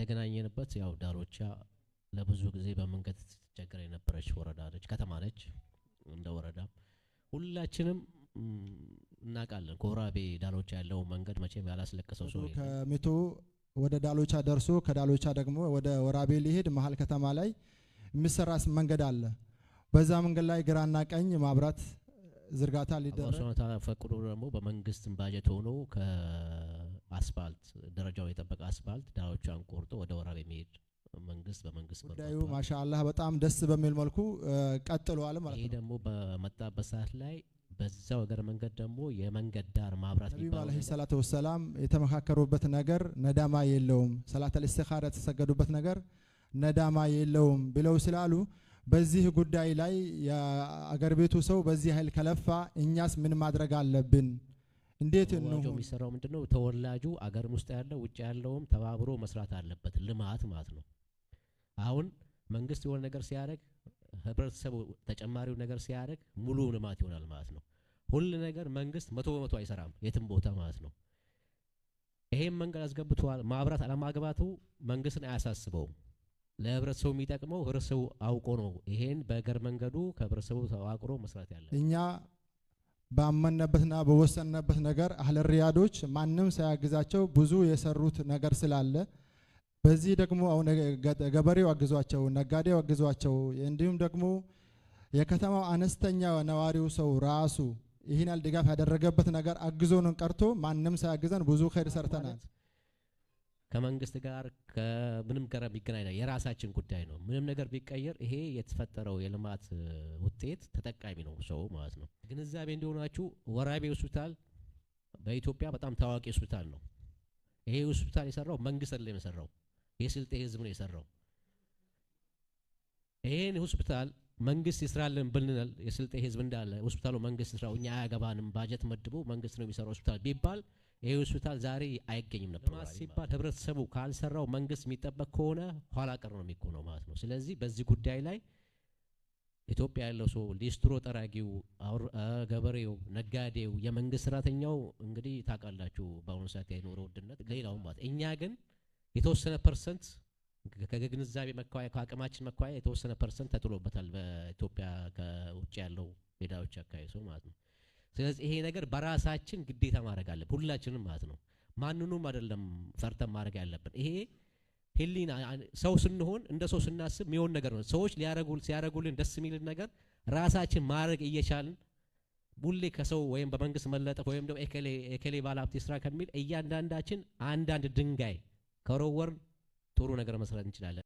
የተገናኘንበት ያው ዳሎቻ ለብዙ ጊዜ በመንገድ ተቸግራ የነበረች ወረዳ ነች፣ ከተማ ነች። እንደ ወረዳ ሁላችንም እናውቃለን። ኮራቤ ዳሎቻ ያለው መንገድ መቼም ያላስለቀሰው ሰው የለም። ከሚቶ ወደ ዳሎቻ ደርሶ ከዳሎቻ ደግሞ ወደ ወራቤ ሊሄድ መሃል ከተማ ላይ የሚሰራስ መንገድ አለ። በዛ መንገድ ላይ ግራና ቀኝ ማብራት ዝርጋታ ሊደረግ ፈቅዶ ደግሞ በመንግስት ባጀት ሆኖ ከአስፋልት ደረጃው የጠበቀ አስፋልት ዳሎቻን ቆርጦ ወደ ወራቤ የሚሄድ መንግስት በመንግስት ጉዳዩ ማሻአላህ በጣም ደስ በሚል መልኩ ቀጥሏል ማለት ነው። ይሄ ደግሞ በመጣበት ሰዓት ላይ በዛው ሀገር መንገድ ደግሞ የመንገድ ዳር ማብራት ነብዩ አለይሂ ሰላቱ ወሰላም የተመካከሩበት ነገር ነዳማ የለውም፣ ሰላተል ኢስቲኻራ የተሰገዱበት ነገር ነዳማ የለውም ብለው ስላሉ በዚህ ጉዳይ ላይ የአገር ቤቱ ሰው በዚህ ኃይል ከለፋ እኛስ ምን ማድረግ አለብን? እንዴት ነው የሚሰራው? ምንድነው ተወላጁ አገር ውስጥ ያለው ውጭ ያለውም ተባብሮ መስራት አለበት፣ ልማት ማለት ነው። አሁን መንግስት የሆነ ነገር ሲያደርግ ህብረተሰቡ ተጨማሪው ነገር ሲያደርግ ሙሉ ልማት ይሆናል ማለት ነው። ሁሉ ነገር መንግስት 100% አይሰራም የትም ቦታ ማለት ነው። ይሄን መንገድ አስገብቷል ማብራት አለማግባቱ መንግስትን አያሳስበውም። ለህብረተሰቡ የሚጠቅመው ህብረተሰቡ አውቆ ነው። ይሄን በእግር መንገዱ ከህብረተሰቡ ተዋቅሮ መስራት ያለ እኛ ባመነበትና በወሰነበት ነገር አህለ ሪያዶች ማንም ሳያግዛቸው ብዙ የሰሩት ነገር ስላለ በዚህ ደግሞ አሁን ገበሬው አግዟቸው፣ ነጋዴው አግዟቸው፣ እንዲሁም ደግሞ የከተማው አነስተኛ ነዋሪው ሰው ራሱ ይሄን ድጋፍ ያደረገበት ነገር አግዞን ቀርቶ ማንም ሳያግዘን ብዙ ኸይር ሰርተናል። ከመንግስት ጋር ከምንም ጋር ቢገናኝ የራሳችን ጉዳይ ነው። ምንም ነገር ቢቀየር ይሄ የተፈጠረው የልማት ውጤት ተጠቃሚ ነው ሰው ማለት ነው። ግንዛቤ እንዲሆናችሁ ወራቤ ሆስፒታል በኢትዮጵያ በጣም ታዋቂ ሆስፒታል ነው። ይሄ ሆስፒታል የሰራው መንግስት አይደለም የሰራው፣ የስልጤ ህዝብ ነው የሰራው። ይሄን ሆስፒታል መንግስት ይስራልን ብንል የስልጤ ህዝብ እንዳለ ሆስፒታሉ መንግስት ይስራው እኛ አያገባንም ባጀት መድቦ መንግስት ነው የሚሰራው ሆስፒታል ቢባል ይሄ ሆስፒታል ዛሬ አይገኝም ነበር። ልማት ሲባል ህብረተሰቡ ካልሰራው መንግስት የሚጠበቅ ከሆነ ኋላ ቀር ነው የሚሆነው ማለት ነው። ስለዚህ በዚህ ጉዳይ ላይ ኢትዮጵያ ያለው ሰው ሊስትሮ ጠራጊው፣ ገበሬው፣ ነጋዴው፣ የመንግስት ሰራተኛው እንግዲህ ታውቃላችሁ በአሁኑ ሰዓት የኑሮ ውድነት ሌላው ማለት እኛ ግን የተወሰነ ፐርሰንት ከግንዛቤ መኳያ ከአቅማችን መኳያ የተወሰነ ፐርሰንት ተጥሎበታል በኢትዮጵያ ከውጭ ያለው ሄዳዎች አካባቢ ሰው ማለት ነው። ስለዚህ ይሄ ነገር በራሳችን ግዴታ ማድረግ አለብን ሁላችንም ማለት ነው። ማንኑም አይደለም ፈርተን ማድረግ ያለብን። ይሄ ህሊና ሰው ስንሆን እንደ ሰው ስናስብ የሚሆን ነገር ነው። ሰዎች ሲያረጉልን ደስ የሚልን ነገር ራሳችን ማድረግ እየቻልን ሁሌ ከሰው ወይም በመንግስት መለጠፍ ወይም ደግሞ ኤከሌ ባለሀብት ይስራ ከሚል እያንዳንዳችን አንዳንድ ድንጋይ ከወረወርን ጥሩ ነገር መስራት እንችላለን።